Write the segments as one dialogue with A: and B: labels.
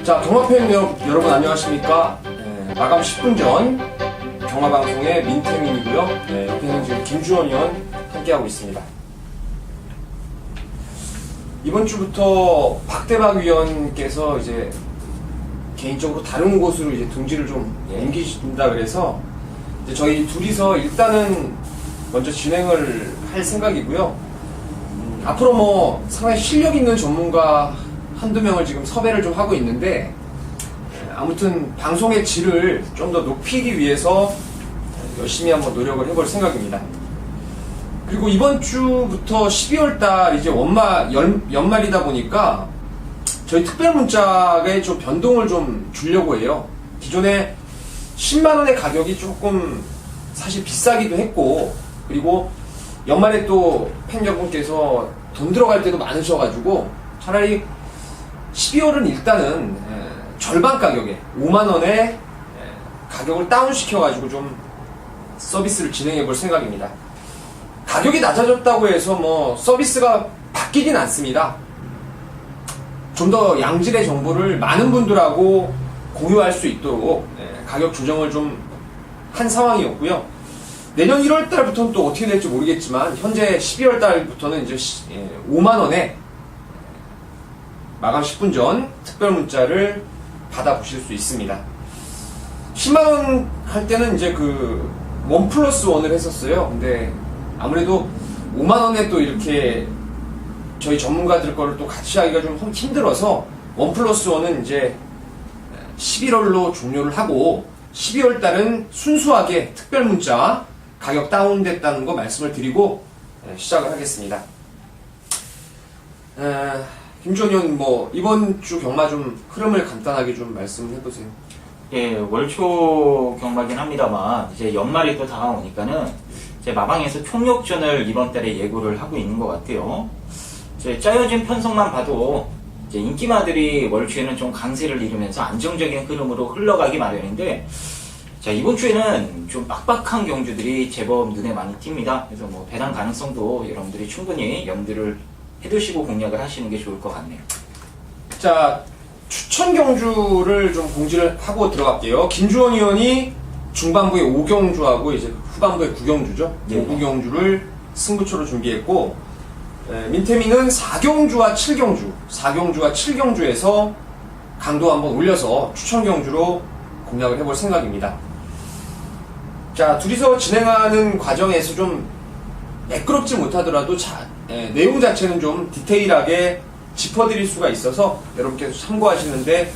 A: 자, 경마팬 여러분 안녕하십니까? 마감 10분 전 경마방송의 민태민이고요. 옆에는 지금 김주원 의원 함께하고 있습니다. 이번 주부터 박대박 위원께서 이제 개인적으로 다른 곳으로 이제 둥지를 좀 옮기신다 그래서 이제 저희 둘이서 일단은 먼저 진행을 할 생각이고요. 앞으로 뭐 상당히 실력 있는 전문가 한두 명을 지금 섭외를 좀 하고 있는데, 아무튼 방송의 질을 좀 더 높이기 위해서 열심히 한번 노력을 해볼 생각입니다. 그리고 이번 주부터 12월달 이제 연말이다 보니까 저희 특별 문자에 좀 변동을 좀 주려고 해요. 기존에 10만원의 가격이 조금 사실 비싸기도 했고, 그리고 연말에 또 팬 여러분께서 돈 들어갈 때도 많으셔가지고 차라리 12월은 일단은 절반 가격에 5만원에 가격을 다운시켜가지고 좀 서비스를 진행해 볼 생각입니다. 가격이 낮아졌다고 해서 뭐 서비스가 바뀌진 않습니다. 좀 더 양질의 정보를 많은 분들하고 공유할 수 있도록 가격 조정을 좀 한 상황이었고요. 내년 1월달부터는 또 어떻게 될지 모르겠지만 현재 12월달부터는 이제 5만원에 마감 10분 전 특별 문자를 받아보실 수 있습니다. 10만원 할 때는 이제 그 1+1을 했었어요. 근데 아무래도 5만원에 또 이렇게 저희 전문가들 거를 또 같이 하기가 좀 힘들어서 1+1은 이제 11월로 종료를 하고 12월 달은 순수하게 특별 문자 가격 다운됐다는 거 말씀을 드리고 시작을 하겠습니다. 김주원 의원, 뭐 이번 주 경마 좀 흐름을 간단하게 좀 말씀을 해보세요.
B: 예, 월초 경마긴 합니다만 이제 연말이 또 다가오니까는 이제 마방에서 총력전을 이번 달에 예고를 하고 있는 것 같아요. 이제 짜여진 편성만 봐도 이제 인기마들이 월초에는 좀 강세를 이루면서 안정적인 흐름으로 흘러가기 마련인데, 자, 이번 주에는 좀 빡빡한 경주들이 제법 눈에 많이 띕니다. 그래서 뭐 배당 가능성도 여러분들이 충분히 염두를 해두시고 공략을 하시는 게 좋을 것 같네요.
A: 자, 추천 경주를 좀 공지를 하고 들어갈게요. 김주원 의원이 중반부에 5경주하고 이제 후반부에 9경주죠.
B: 네.
A: 5경주를 승부처로 준비했고, 민태민은 4경주와 7경주에서 강도 한번 올려서 추천 경주로 공략을 해볼 생각입니다. 자, 둘이서 진행하는 과정에서 좀 매끄럽지 못하더라도 내용 자체는 좀 디테일하게 짚어드릴 수가 있어서 여러분께서 참고하시는데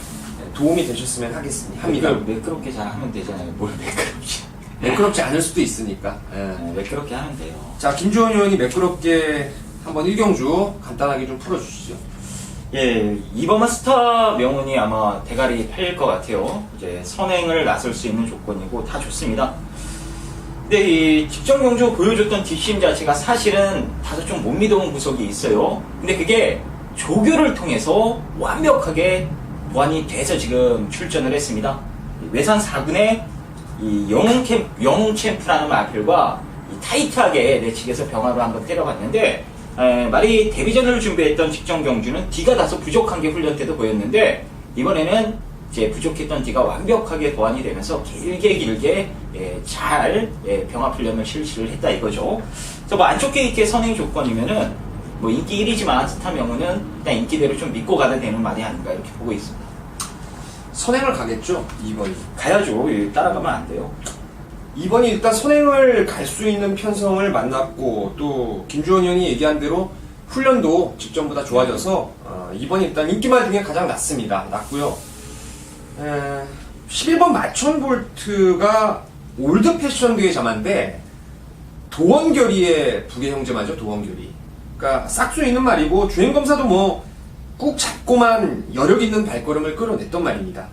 A: 도움이 되셨으면 합니다.
B: 매끄럽게 잘 하면 되잖아요. 뭘 매끄럽지?
A: 매끄럽지 않을 수도 있으니까.
B: 매끄럽게 하면 돼요.
A: 자, 김주원 의원이 매끄럽게 한번 1경주 간단하게 좀 풀어주시죠.
B: 예, 이번만 스타 명운이 아마 대가리 팔릴 것 같아요. 이제 선행을 나설 수 있는 조건이고 다 좋습니다. 근데 이 직전 경주 보여줬던 뒷심 자체가 사실은 다소 좀 못 믿어온 구석이 있어요. 근데 그게 조교를 통해서 완벽하게 보완이 돼서 지금 출전을 했습니다. 외산 4군의 이 영웅 챔프라는 마필과 이 타이트하게 내 측에서 병화로 한번 때려봤는데, 말이 데뷔전을 준비했던 직전 경주는 D가 다소 부족한 게 훈련 때도 보였는데, 이번에는 이제 부족했던 D가 완벽하게 보완이 되면서 길게 잘 병합 훈련을 실시를 했다 이거죠. 그래서 뭐 안쪽 게이트의 선행 조건이면은 뭐 인기 1위지만 스타 명운은 일단 인기대로 좀 믿고 가야 되는 말이 아닌가 이렇게 보고 있습니다.
A: 선행을 가겠죠, 2번이.
B: 가야죠. 따라가면 안 돼요.
A: 2번이 일단 선행을 갈 수 있는 편성을 만났고, 또 김주원 의원이 얘기한 대로 훈련도 직전보다 좋아져서 2번이 일단 인기말 중에 가장 낮고요. 11번 마천볼트가 올드 패션계의 자만데 도원결의의 부계 형제마죠. 도원결의. 그러니까 싹수 있는 말이고 주행검사도 뭐 꾹 잡고만 여력 있는 발걸음을 끌어냈던 말입니다.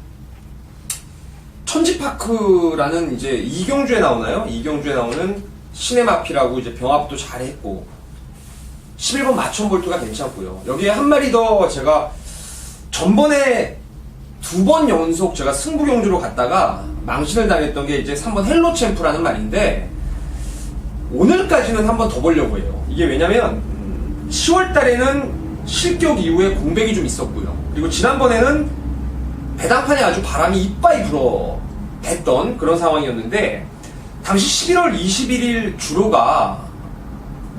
A: 천지파크라는 이제 이경주에 나오나요? 이경주에 나오는 시네마피라고 이제 병합도 잘했고 11번 마천볼트가 괜찮고요. 여기에 한 마리 더 제가 전번에 2번 연속 제가 승부경주로 갔다가 망신을 당했던 게 이제 3번 헬로챔프라는 말인데, 오늘까지는 한 번 더 보려고 해요. 이게 왜냐면 10월 달에는 실격 이후에 공백이 좀 있었고요. 그리고 지난번에는 배당판에 아주 바람이 이빠이 불어댔던 그런 상황이었는데 당시 11월 21일 주로가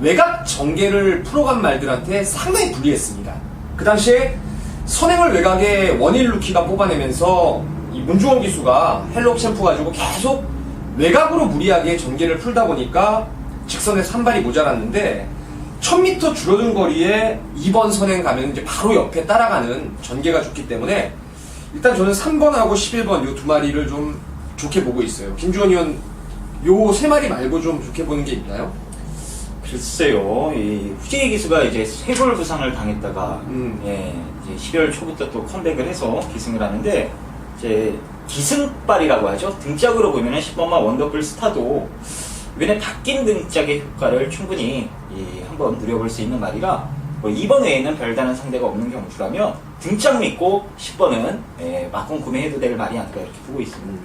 A: 외곽 전개를 풀어간 말들한테 상당히 불리했습니다. 그 당시에 선행을 외곽에 원일 루키가 뽑아내면서 이 문중원 기수가 헬로 챔프 가지고 계속 외곽으로 무리하게 전개를 풀다 보니까 직선에서 한 발이 모자랐는데 1000m 줄어든 거리에 2번 선행 가면 이제 바로 옆에 따라가는 전개가 좋기 때문에 일단 저는 3번하고 11번 요 두 마리를 좀 좋게 보고 있어요. 김주원 의원 요 세 마리 말고 좀 좋게 보는 게 있나요?
B: 글쎄요, 이 후지기 기수가 이제 쇄골 부상을 당했다가 예, 이제 12월 초부터 또 컴백을 해서 기승을 하는데 이제 기승발이라고 하죠. 등짝으로 보면은 10번마 원더풀 스타도 이번에 바뀐 등짝의 효과를 충분히 한번 누려볼 수 있는 말이라 뭐 2번 외에는 별다른 상대가 없는 경주라면 등짝 믿고 10번은 예, 막공 구매해도 될 말이 아닐까 이렇게 보고 있습니다.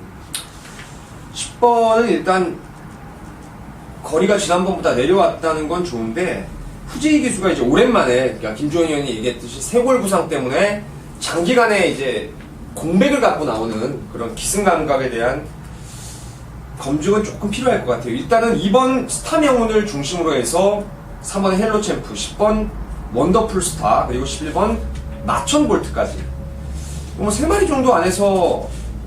A: 10번은 일단 거리가 지난번보다 내려왔다는 건 좋은데 후지기 기수가 이제 오랜만에 그러니까 김주원 의원이 얘기했듯이 쇄골 부상 때문에 장기간에 이제 공백을 갖고 나오는 그런 기승 감각에 대한 검증은 조금 필요할 것 같아요. 일단은 2번 스타 명운을 중심으로 해서 3번 헬로 챔프, 10번 원더풀 스타, 그리고 11번 마천 볼트까지 뭐 3마리 정도 안에서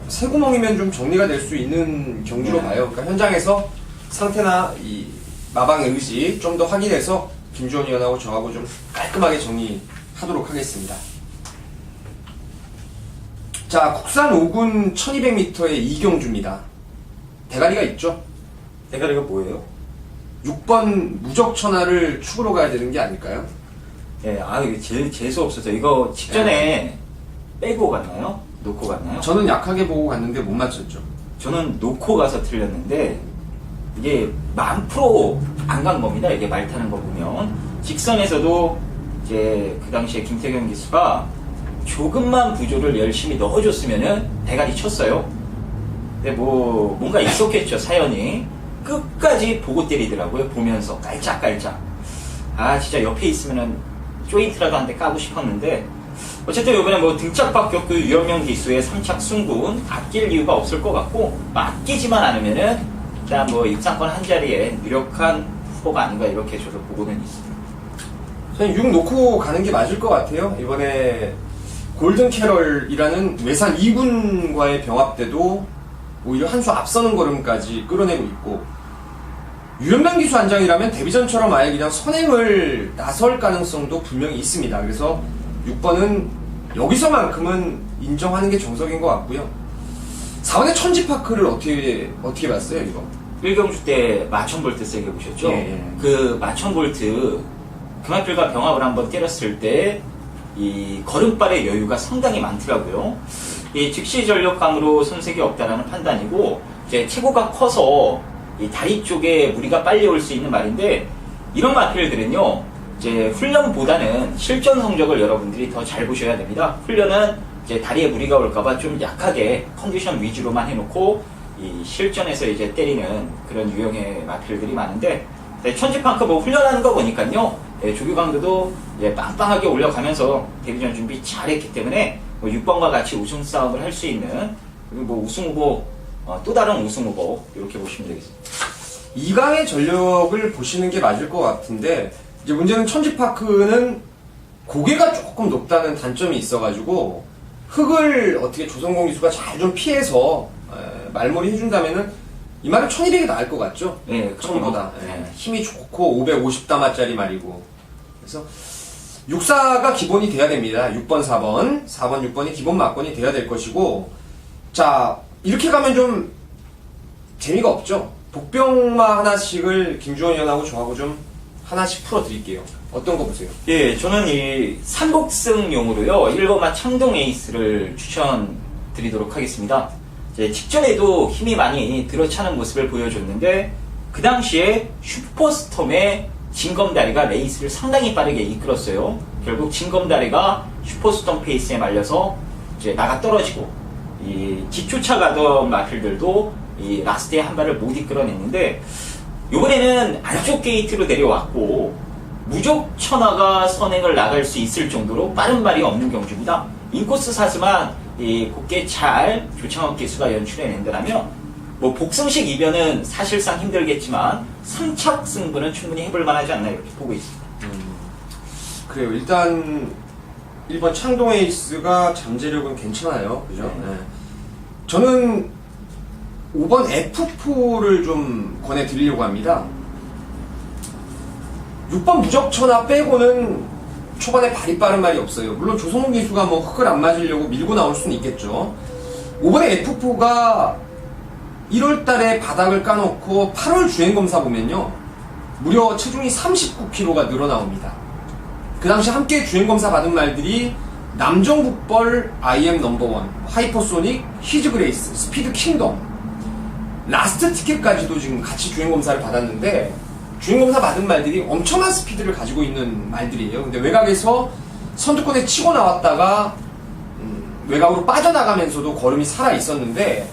A: 세 구멍이면 좀 정리가 될 수 있는 경주로 봐요. 그러니까 현장에서 상태나 이 마방의 의지 좀 더 확인해서 김주원 의원하고 저하고 좀 깔끔하게 정리하도록 하겠습니다. 자, 국산 5군 1200m의 이경주입니다. 대가리가 있죠?
B: 대가리가 뭐예요?
A: 6번 무적천하를 축으로 가야 되는 게 아닐까요?
B: 예, 이게 제일 재수 없어서 이거 직전에 빼고 갔나요? 놓고 갔나요?
A: 저는 약하게 보고 갔는데 못 맞췄죠.
B: 저는 놓고 가서 틀렸는데 이게 1000%안 간 겁니다. 이게 말 타는 거 보면 직선에서도 이제 그 당시에 김태경 기수가 조금만 부조를 열심히 넣어줬으면은 대가리 쳤어요. 근데 뭐 뭔가 있었겠죠 사연이. 끝까지 보고 때리더라고요. 보면서 깔짝깔짝. 아 진짜 옆에 있으면은 조인트라도 한 대 까고 싶었는데 어쨌든 이번에 뭐 등짝 박격도 유영명 기수의 3착 승군 아낄 이유가 없을 것 같고 아끼지만 않으면은 일단 뭐 입상권 한 자리에 유력한 후보가 아닌가 이렇게 저도 보고는 있습니다.
A: 저는 6 놓고 가는 게 맞을 것 같아요. 이번에 골든 캐럴이라는 외산 2군과의 병합 때도 오히려 한 수 앞서는 걸음까지 끌어내고 있고 유연명 기수 안장이라면 데뷔전처럼 아예 그냥 선행을 나설 가능성도 분명히 있습니다. 그래서 6번은 여기서만큼은 인정하는 게 정석인 것 같고요. 4번의 천지파크를 어떻게 봤어요, 이거?
B: 1경주 때 마천볼트 세게 보셨죠?
A: 예.
B: 그 마천볼트 금화필과 병합을 한번 때렸을 때 이 걸음발의 여유가 상당히 많더라고요. 이 즉시 전력감으로 손색이 없다라는 판단이고 이제 체구가 커서 이 다리 쪽에 무리가 빨리 올 수 있는 말인데 이런 마필들은요 이제 훈련보다는 실전 성적을 여러분들이 더 잘 보셔야 됩니다. 훈련은 이제 다리에 무리가 올까봐 좀 약하게 컨디션 위주로만 해놓고 이 실전에서 이제 때리는 그런 유형의 마필들이 많은데 천지팡크 뭐 훈련하는 거 보니까요 조규 강도도 이제 빵빵하게 올려가면서 데뷔전 준비 잘했기 때문에 뭐 6번과 같이 우승 싸움을 할 수 있는 그리고 뭐 우승 후보 또 다른 우승 후보 이렇게 보시면 되겠습니다.
A: 2강의 전력을 보시는 게 맞을 것 같은데 이제 문제는 천지파크는 고개가 조금 높다는 단점이 있어가지고 흙을 어떻게 조성공 기수가 잘 좀 피해서 말몰이 해준다면은 이 말은 1200이 나을 것 같죠?
B: 네,
A: 처음보다.
B: 네.
A: 힘이 좋고 550다마짜리 말이고. 그래서 64가 기본이 돼야 됩니다. 6번, 4번. 4번, 6번이 기본 막건이 돼야 될 것이고. 자, 이렇게 가면 좀 재미가 없죠? 복병마 하나씩을 김주원 의원하고 저하고 좀 하나씩 풀어드릴게요. 어떤 거 보세요?
B: 예, 저는 이 삼복승용으로요 1번마 창동 에이스를 추천드리도록 하겠습니다. 이제 직전에도 힘이 많이 들어차는 모습을 보여줬는데 그 당시에 슈퍼스톰의 진검다리가 레이스를 상당히 빠르게 이끌었어요. 결국 진검다리가 슈퍼스톰 페이스에 말려서 이제 나가 떨어지고 이 뒤쫓아가던 마필들도 이 라스트에 한 발을 못 이끌어냈는데 이번에는 안쪽 게이트로 내려왔고 무적 천하가 선행을 나갈 수 있을 정도로 빠른 발이 없는 경주입니다. 인코스 사스만 이 곱게 잘 조창욱 기수가 연출해낸다면 뭐 복승식 이변은 사실상 힘들겠지만 3차 승부는 충분히 해볼 만하지 않나 이렇게 보고 있습니다.
A: 그래요. 일단 1번 창동 에이스가 잠재력은 괜찮아요. 그죠? 네. 저는 5번 F4를 좀 권해드리려고 합니다. 6번 무적천하 빼고는 초반에 발이 빠른 말이 없어요. 물론 조성훈 기수가 뭐 흙을 안 맞으려고 밀고 나올 수는 있겠죠. 5번의 F4가 1월 달에 바닥을 까놓고 8월 주행검사 보면요. 무려 체중이 39kg가 늘어나옵니다. 그 당시 함께 주행검사 받은 말들이 남정북벌 IM 넘버원, 하이퍼소닉, 히즈그레이스, 스피드 킹덤, 라스트 티켓까지도 지금 같이 주행검사를 받았는데 주행검사 받은 말들이 엄청난 스피드를 가지고 있는 말들이에요. 근데 외곽에서 선두권에 치고 나왔다가 외곽으로 빠져나가면서도 걸음이 살아 있었는데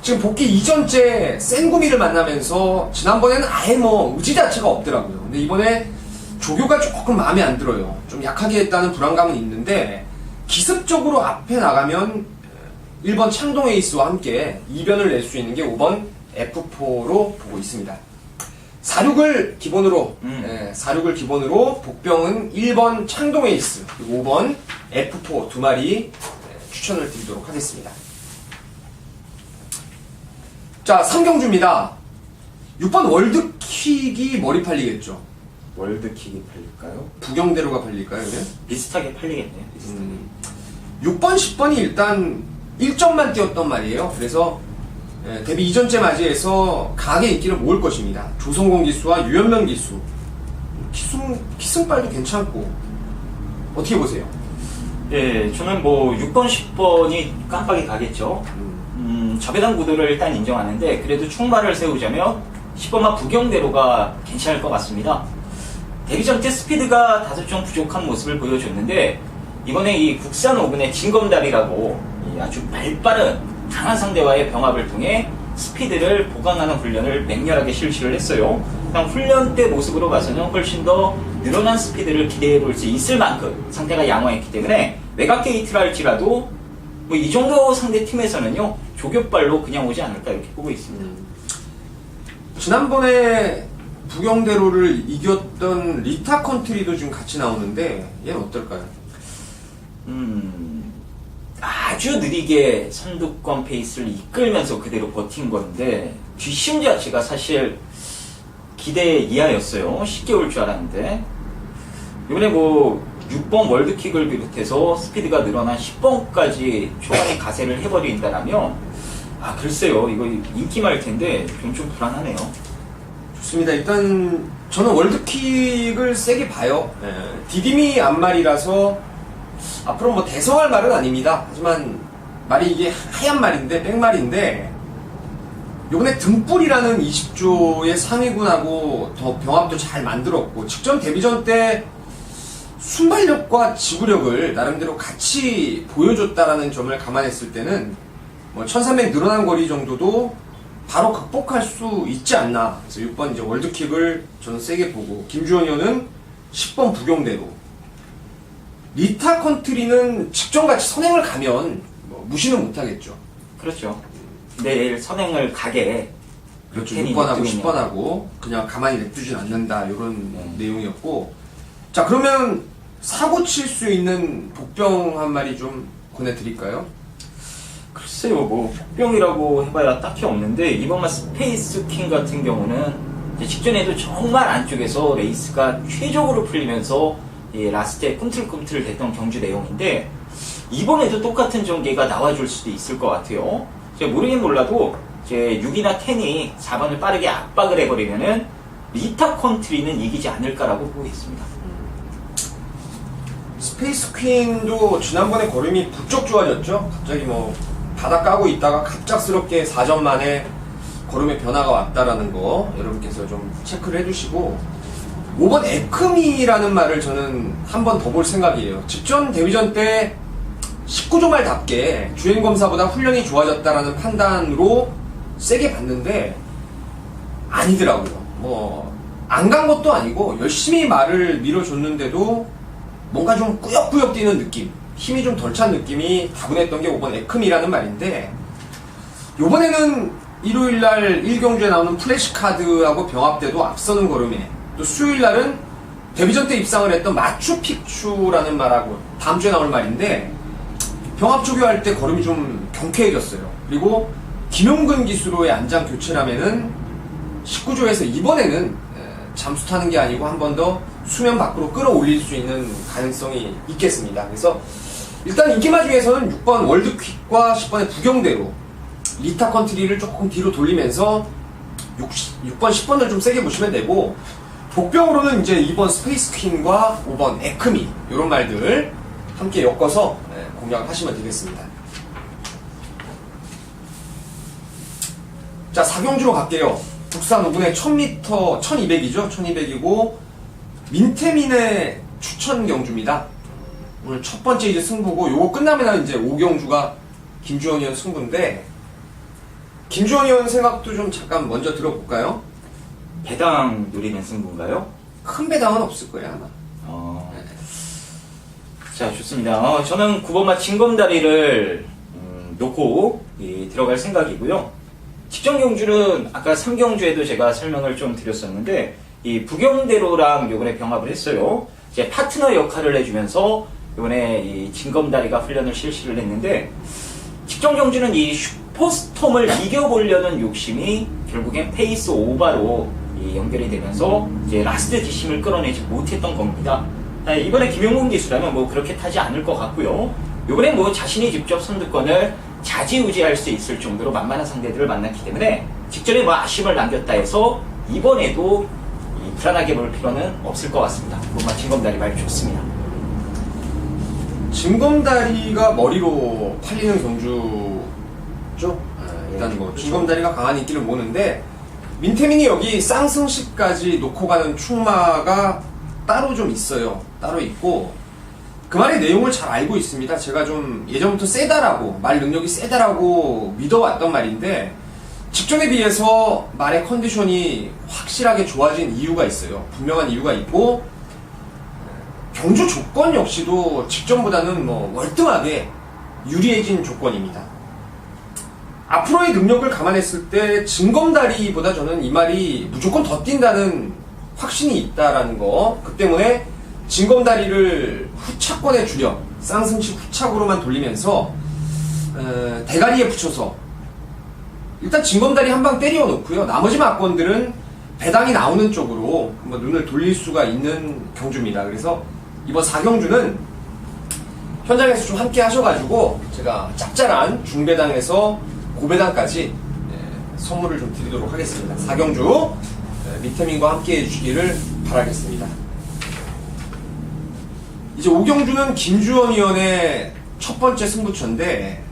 A: 지금 복귀 이전째 센구미를 만나면서 지난번에는 아예 뭐 의지 자체가 없더라고요. 근데 이번에 조교가 조금 마음에 안 들어요. 좀 약하게 했다는 불안감은 있는데 기습적으로 앞에 나가면 1번 창동 에이스와 함께 이변을 낼 수 있는 게 5번 F4로 보고 있습니다. 46을 기본으로 46을 기본으로 복병은 1번 창동 에이스 그리고 5번 F4 두 마리 추천을 드리도록 하겠습니다. 자, 3경주입니다. 6번 월드킥이 머리 팔리겠죠.
B: 월드킥이 팔릴까요?
A: 부경대로가 팔릴까요? 그래?
B: 비슷하게 팔리겠네요. 비슷하게.
A: 6번, 10번이 일단 1점만 뛰었단 말이에요. 그래서 데뷔 이전째 맞이해서 강하게 인기를 모을 것입니다. 조성공 기수와 유현명 기수. 기승발도 괜찮고. 어떻게 보세요?
B: 예, 저는 뭐 6번, 10번이 깜빡이 가겠죠. 저배당 구도를 일단 인정하는데 그래도 충발을 세우자면 10번마 부경대로가 괜찮을 것 같습니다. 데뷔 전 때 스피드가 다소 좀 부족한 모습을 보여줬는데 이번에 이 국산 5군의 진검다리라고 아주 발빠른 강한 상대와의 병합을 통해 스피드를 보강하는 훈련을 맹렬하게 실시를 했어요. 그냥 훈련 때 모습으로 봐서는 훨씬 더 늘어난 스피드를 기대해 볼 수 있을 만큼 상대가 양호했기 때문에 외곽 게이트를 할지라도 뭐 이 정도 상대 팀에서는요 조교발로 그냥 오지 않을까 이렇게 보고 있습니다.
A: 지난번에 부경대로를 이겼던 리타 컨트리도 지금 같이 나오는데 얘는 어떨까요?
B: 아주 느리게 선두권 페이스를 이끌면서 그대로 버틴 건데 뒷심 자체가 사실 기대 이하였어요. 쉽게 올 줄 알았는데 이번에 뭐 6번 월드킥을 비롯해서 스피드가 늘어난 10번까지 초반에 가세를 해버린다라면 글쎄요 이거 인기 많을 텐데 좀 불안하네요.
A: 좋습니다. 일단 저는 월드킥을 세게 봐요. 디디미 앞말이라서 앞으로 뭐 대성할 말은 아닙니다. 하지만 말이 이게 하얀 말인데 백말인데 요번에 등불이라는 20조의 상위군하고 더 병합도 잘 만들었고 직전 데뷔전 때 순발력과 지구력을 나름대로 같이 보여줬다라는 점을 감안했을 때는 뭐 1300 늘어난 거리 정도도 바로 극복할 수 있지 않나. 그래서 6번 이제 월드킥을 저는 세게 보고 김주현 의원은 10번 부경대로 리타 컨트리는 직전같이 선행을 가면 뭐 무시는 못하겠죠.
B: 그렇죠. 내일 선행을 가게
A: 그렇죠.
B: 괜히
A: 6번하고
B: 냅두겠네요.
A: 10번하고 그냥 가만히 냅두진 않는다 이런 내용이었고 자 그러면 사고 칠 수 있는 복병 한 마리 좀 권해드릴까요?
B: 글쎄요, 뭐 복병이라고 해봐야 딱히 없는데 이번만 스페이스 킹 같은 경우는 이제 직전에도 정말 안쪽에서 레이스가 최적으로 풀리면서 라스트에 꿈틀꿈틀 됐던 경주 내용인데 이번에도 똑같은 전개가 나와줄 수도 있을 것 같아요. 제가 모르긴 몰라도 이제 6이나 10이 4번을 빠르게 압박을 해버리면은 리타 컨트리는 이기지 않을까라고 보고 있습니다.
A: 스페이스 퀸도 지난번에 걸음이 부쩍 좋아졌죠. 갑자기 뭐 바닥 까고 있다가 갑작스럽게 4전 만에 걸음의 변화가 왔다라는 거 여러분께서 좀 체크를 해주시고 5번 에크미라는 말을 저는 한 번 더 볼 생각이에요. 직전 데뷔전 때 19조 말답게 주행검사보다 훈련이 좋아졌다라는 판단으로 세게 봤는데 아니더라고요. 뭐 안 간 것도 아니고 열심히 말을 밀어줬는데도 뭔가 좀 꾸역꾸역 뛰는 느낌, 힘이 좀 덜 찬 느낌이 다분했던 게 5번 에크미라는 말인데, 요번에는 일요일날 1경주에 나오는 플래시카드하고 병합돼도 앞서는 걸음에, 또 수요일날은 데뷔전 때 입상을 했던 마추픽추라는 말하고 다음 주에 나올 말인데, 병합 초교할 때 걸음이 좀 경쾌해졌어요. 그리고 김용근 기수로의 안장 교체라면은 19조에서 이번에는 잠수 타는 게 아니고 한 번 더 수면 밖으로 끌어올릴 수 있는 가능성이 있겠습니다. 그래서 일단 인기마 중에서는 6번 월드퀵과 10번의 부경대로 리타 컨트리를 조금 뒤로 돌리면서 6번, 10번을 좀 세게 보시면 되고, 복병으로는 이제 2번 스페이스 퀸과 5번 에크미 이런 말들 함께 엮어서 공략을 하시면 되겠습니다. 자, 4경주로 갈게요. 국산 5분의 1000m, 1200이죠. 1200이고 민태민의 추천 경주입니다. 오늘 첫 번째 이제 승부고, 요거 끝나면 이제 5경주가 김주원 의원 승부인데, 김주원 의원 생각도 좀 잠깐 먼저 들어볼까요?
B: 배당 노리는 승부인가요?
A: 큰 배당은 없을 거예요, 아마.
B: 자, 좋습니다. 저는 9번마 진검다리를 놓고 들어갈 생각이고요. 직전 경주는 아까 3경주에도 제가 설명을 좀 드렸었는데, 이 부경대로랑 요번에 병합을 했어요. 이제 파트너 역할을 해주면서 요번에 이 진검다리가 훈련을 실시를 했는데, 직전 경주는 이 슈퍼스톰을 이겨보려는 욕심이 결국엔 페이스 오버로 연결이 되면서 이제 라스트 뒷심을 끌어내지 못했던 겁니다. 이번에 김용근 기수라면 뭐 그렇게 타지 않을 것 같고요. 요번에 뭐 자신이 직접 선두권을 좌지우지할 수 있을 정도로 만만한 상대들을 만났기 때문에 직전에 뭐 아쉬움을 남겼다 해서 이번에도 불안하게 볼 필요는 없을 것 같습니다. 뭔가 진검다리 말 좋습니다.
A: 진검다리가 머리로 팔리는 경주죠. 일단 뭐 진검다리가 강한 인기를 모으는데, 민태민이 여기 쌍승시까지 놓고 가는 충마가 따로 좀 있어요. 따로 있고, 그 말의 내용을 잘 알고 있습니다. 제가 좀 예전부터 세다라고, 말 능력이 세다라고 믿어왔던 말인데, 직전에 비해서 말의 컨디션이 확실하게 좋아진 이유가 있어요. 분명한 이유가 있고, 경주 조건 역시도 직전보다는 뭐 월등하게 유리해진 조건입니다. 앞으로의 능력을 감안했을 때 진검다리보다 저는 이 말이 무조건 더 뛴다는 확신이 있다라는 거. 그 때문에 진검다리를 후차권에 줄여 쌍승식 후착으로만 돌리면서 대가리에 붙여서 일단 진검다리 한 방 때려 놓고요. 나머지 막건들은 배당이 나오는 쪽으로 뭐 눈을 돌릴 수가 있는 경주입니다. 그래서 이번 4경주는 현장에서 좀 함께 하셔가지고 제가 짭짤한 중배당에서 고배당까지 선물을 좀 드리도록 하겠습니다. 4경주 민태민과 함께 해주시기를 바라겠습니다. 이제 5경주는 김주원 의원의 첫 번째 승부처인데,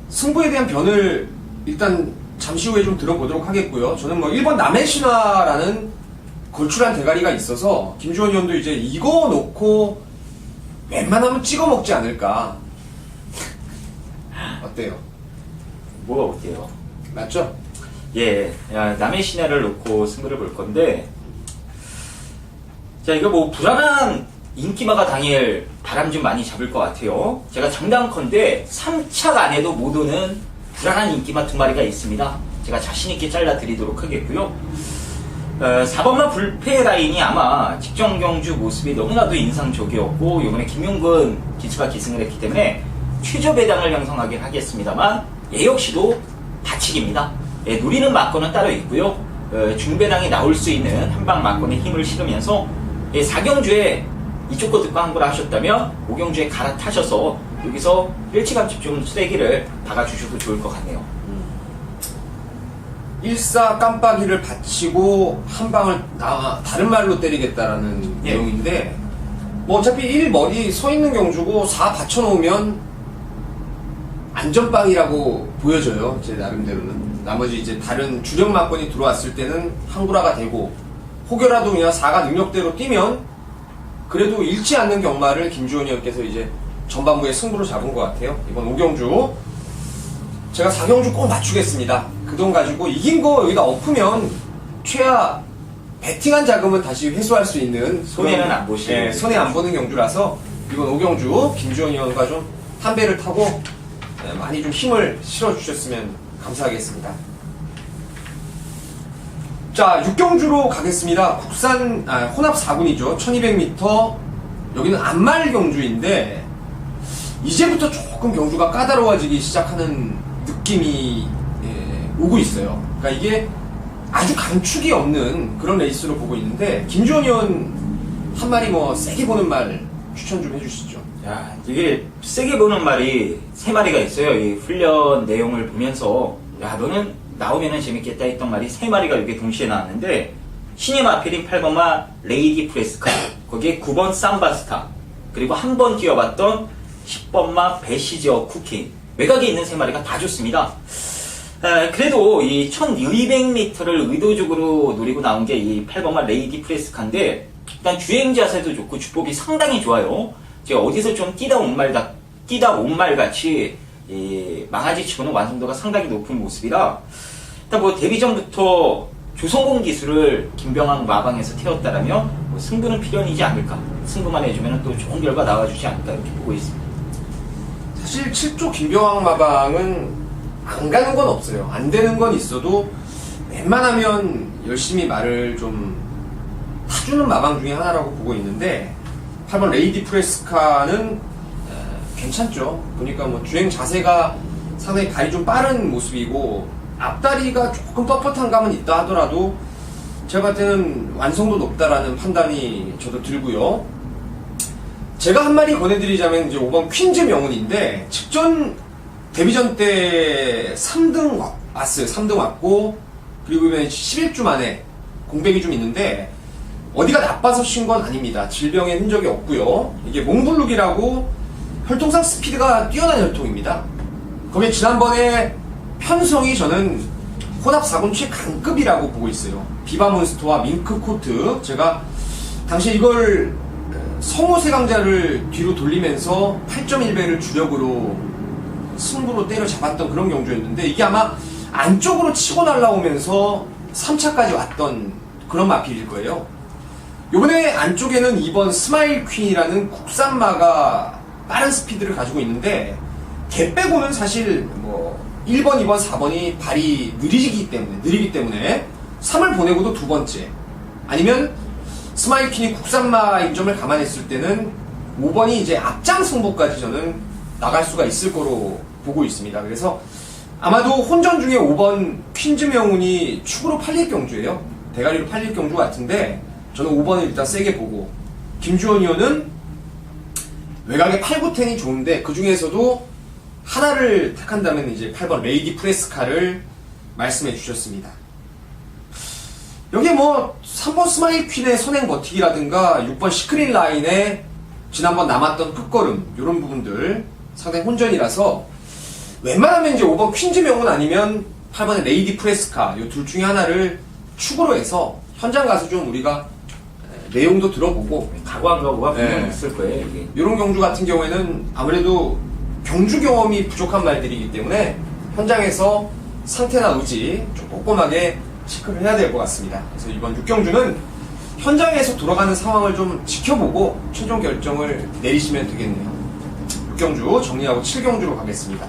A: 승부에 대한 변을 일단 잠시 후에 좀 들어보도록 하겠고요. 저는 뭐 1번 남해신화라는 걸출한 대가리가 있어서 김주원 의원도 이제 이거 놓고 웬만하면 찍어 먹지 않을까. 어때요?
B: 뭐가 어때요?
A: 맞죠?
B: 예, 남의 신화를 놓고 승부를 볼 건데, 자, 이거 뭐 불안한 인기마가 당일 바람 좀 많이 잡을 것 같아요. 제가 장담컨대 3착 안에도 못 오는 불안한 인기마 2마리가 있습니다. 제가 자신있게 잘라드리도록 하겠고요. 4번마 불패 라인이 아마 직전 경주 모습이 너무나도 인상적이었고, 이번에 김용근 기수가 기승을 했기 때문에 최저 배당을 형성하긴 하겠습니다만, 얘 역시도 다치기입니다. 노리는 막건은 따로 있고요. 중배당이 나올 수 있는 한방 막건에 힘을 실으면서 4경주에 이쪽 거 듣고 항구를 하셨다면 5경주에 갈아타셔서 여기서 일찌감치 좀 쓰레기를 박아주셔도 좋을 것 같네요.
A: 1사 깜빡이를 받치고 한 방을 다른 말로 때리겠다라는 내용인데, 뭐 어차피 1머리 서 있는 경주고 4 받쳐놓으면 안전빵이라고 보여져요. 제 나름대로는. 나머지 이제 다른 주력 막건이 들어왔을 때는 항구라가 되고, 혹여라도 그냥 4가 능력대로 뛰면 그래도 잃지 않는 경마를 김주원 의원께서 이제 전반부에 승부를 잡은 것 같아요. 이번 5경주 제가 4경주 꼭 맞추겠습니다. 그 돈 가지고 이긴 거 여기다 엎으면 최하 베팅한 자금은 다시 회수할 수 있는,
B: 손해는 안 보시는,
A: 손해 안 보는 경주라서 이번 오경주 김주원 위원과 좀 한 배를 타고 많이 좀 힘을 실어주셨으면 감사하겠습니다. 자, 6경주로 가겠습니다. 국산 혼합 4군이죠. 1200m. 여기는 안말 경주인데 이제부터 조금 경주가 까다로워지기 시작하는 느낌이 오고 있어요. 그러니까 이게 아주 감축이 없는 그런 레이스로 보고 있는데 김주원 의원 한 마리 뭐 세게 보는 말 추천 좀 해주시죠.
B: 야, 이게 세게 보는 말이 3마리가 있어요. 이 훈련 내용을 보면서 야, 너는 나오면은 재밌겠다 했던 말이 3마리가 이게 동시에 나왔는데 신임 아필인 8번마 레이디 프레스카, 거기에 9번 삼바스타, 그리고 한 번 뛰어봤던 10번마 베시지어 쿠킹. 외곽에 있는 3마리가 다 좋습니다. 그래도 이 1200m를 의도적으로 노리고 나온 게 이 8번마 레이디 프레스카인데 일단 주행 자세도 좋고 주법이 상당히 좋아요. 제가 어디서 좀 뛰다 온 말 같이 이 망아지치고는 완성도가 상당히 높은 모습이라 일단 뭐 데뷔 전부터 조성공 기술을 김병항 마방에서 태웠다라면 뭐 승부는 필연이지 않을까. 승부만 해주면 또 좋은 결과 나와주지 않을까 이렇게 보고 있습니다.
A: 사실 7조 김병항 마방은 안 가는 건 없어요. 안 되는 건 있어도 웬만하면 열심히 말을 좀 타주는 마방 중에 하나라고 보고 있는데 8번 레이디 프레스카는 괜찮죠. 보니까 뭐 주행 자세가 상당히 발이 좀 빠른 모습이고 앞다리가 조금 뻣뻣한 감은 있다 하더라도 제가 봤을 때는 완성도 높다라는 판단이 저도 들고요. 제가 한 마리 권해드리자면 이제 5번 퀸즈 명운인데 직전 데뷔전 때 3등 왔어요. 3등 왔고 그리고 이번에 11주 만에 공백이 좀 있는데 어디가 나빠서 쉰 건 아닙니다. 질병의 흔적이 없고요. 이게 몽블룩이라고 혈통상 스피드가 뛰어난 혈통입니다. 거기에 지난번에 편성이 저는 혼합 4군 최강급이라고 보고 있어요. 비바몬스터와 밍크코트. 제가 당시 이걸 성호 세강자를 뒤로 돌리면서 8.1배를 주력으로 승부로 때려잡았던 그런 경주였는데 이게 아마 안쪽으로 치고 날라오면서 3차까지 왔던 그런 마필일 거예요. 요번에 안쪽에는 2번 스마일 퀸이라는 국산마가 빠른 스피드를 가지고 있는데 걔 빼고는 사실 뭐 1번, 2번, 4번이 발이 느리기 때문에 3을 보내고도 두 번째 아니면 스마일 퀸이 국산마인 점을 감안했을 때는 5번이 이제 앞장 승부까지 저는 나갈 수가 있을 거로 보고 있습니다. 그래서 아마도 혼전 중에 5번 퀸즈 명운이 축으로 팔릴 경주예요. 대가리로 팔릴 경주 같은데 저는 5번을 일단 세게 보고 김주원 의원은 외곽에 8, 9텐이 좋은데 그 중에서도 하나를 택한다면 이제 8번 레이디 프레스카를 말씀해 주셨습니다. 여기에 뭐 3번 스마일 퀸의 선행 버티기라든가 6번 시크릿 라인의 지난번 남았던 끝걸음 이런 부분들 상당히 혼전이라서 웬만하면 이제 5번 퀸즈 명운 아니면 8번의 레이디 프레스카 이 둘 중에 하나를 축으로 해서 현장 가서 좀 우리가 내용도 들어보고
B: 각오한 거가 분명히 있을 거예요. 이게.
A: 이런 경주 같은 경우에는 아무래도 경주 경험이 부족한 말들이기 때문에 현장에서 상태나 의지 좀 꼼꼼하게 체크를 해야 될 것 같습니다. 그래서 이번 6경주는 현장에서 돌아가는 상황을 좀 지켜보고 최종 결정을 내리시면 되겠네요. 6경주 정리하고 7경주로 가겠습니다.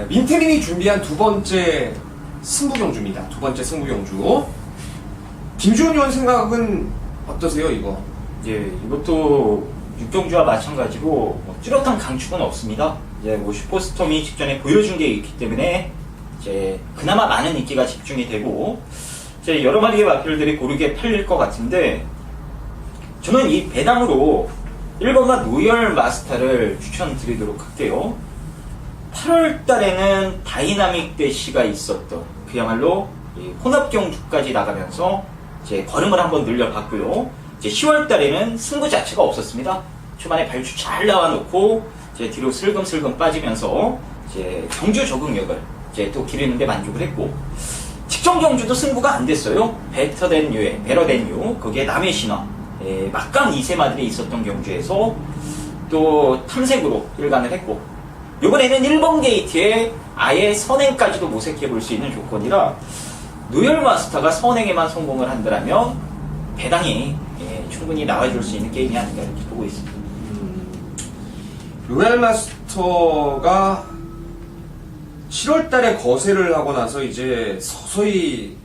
A: 민태민이 준비한 두 번째 승부경주입니다. 두 번째 승부경주. 김주원 의원 생각은 어떠세요, 이거?
B: 예, 이것도 6경주와 마찬가지고 뭐 뚜렷한 강축은 없습니다. 이제 뭐 슈퍼스톰이 직전에 보여준 게 있기 때문에 이제 그나마 많은 인기가 집중이 되고 이제 여러 마리의 마필들이 고르게 팔릴 것 같은데 저는 이 배당으로 1번마 노열 마스터를 추천드리도록 할게요. 8월 달에는 다이나믹 대시가 있었던 그야말로 혼합 경주까지 나가면서 이제 걸음을 한번 늘려봤고요. 이제 10월 달에는 승부 자체가 없었습니다. 초반에 발주 잘 나와놓고 이제 뒤로 슬금슬금 빠지면서 이제 경주 적응력을 이제 또 기르는데 만족을 했고 직전 경주도 승부가 안 됐어요. 베터된 유에 베러된 유 거기에 남의 신화 막강 2세마들이 있었던 경주에서 또 탐색으로 일관을 했고 이번에는 1번 게이트에 아예 선행까지도 모색해 볼 수 있는 조건이라 노열 마스터가 선행에만 성공을 한다면 배당이 충분히 나와줄 수 있는 게임이 아닌가 이렇게 보고 있습니다.
A: 로얄 마스터가 7월달에 거세를 하고 나서 이제 서서히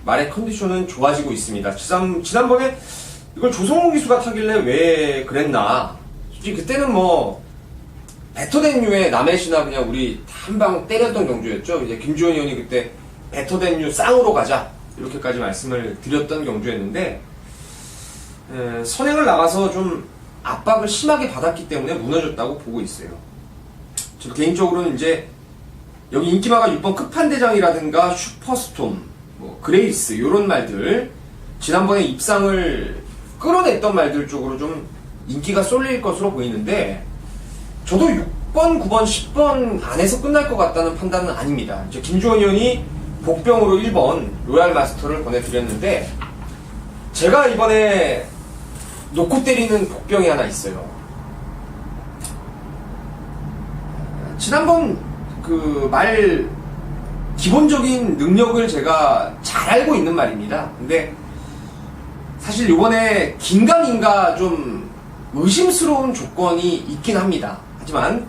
A: 말의 컨디션은 좋아지고 있습니다. 지난번에 이걸 조성호 기수가 타길래 왜 그랬나. 솔직히 그때는 뭐 베터된 류의 남해시나 그냥 우리 한 방 때렸던 경주였죠. 이제 김주원 의원이 그때 베터된 류 쌍으로 가자 이렇게까지 말씀을 드렸던 경주였는데 선행을 나가서 좀 압박을 심하게 받았기 때문에 무너졌다고 보고 있어요. 저도 개인적으로는 이제 여기 인기마가 6번 끝판대장이라든가 슈퍼스톰, 뭐 그레이스 이런 말들 지난번에 입상을 끌어냈던 말들 쪽으로 좀 인기가 쏠릴 것으로 보이는데 저도 6번, 9번, 10번 안에서 끝날 것 같다는 판단은 아닙니다. 이제 김주원 의원이 복병으로 1번 로얄 마스터를 보내드렸는데 제가 이번에 놓고 때리는 복병이 하나 있어요. 지난번 그 말 기본적인 능력을 제가 잘 알고 있는 말입니다. 근데 사실 이번에 긴가민가 좀 의심스러운 조건이 있긴 합니다. 하지만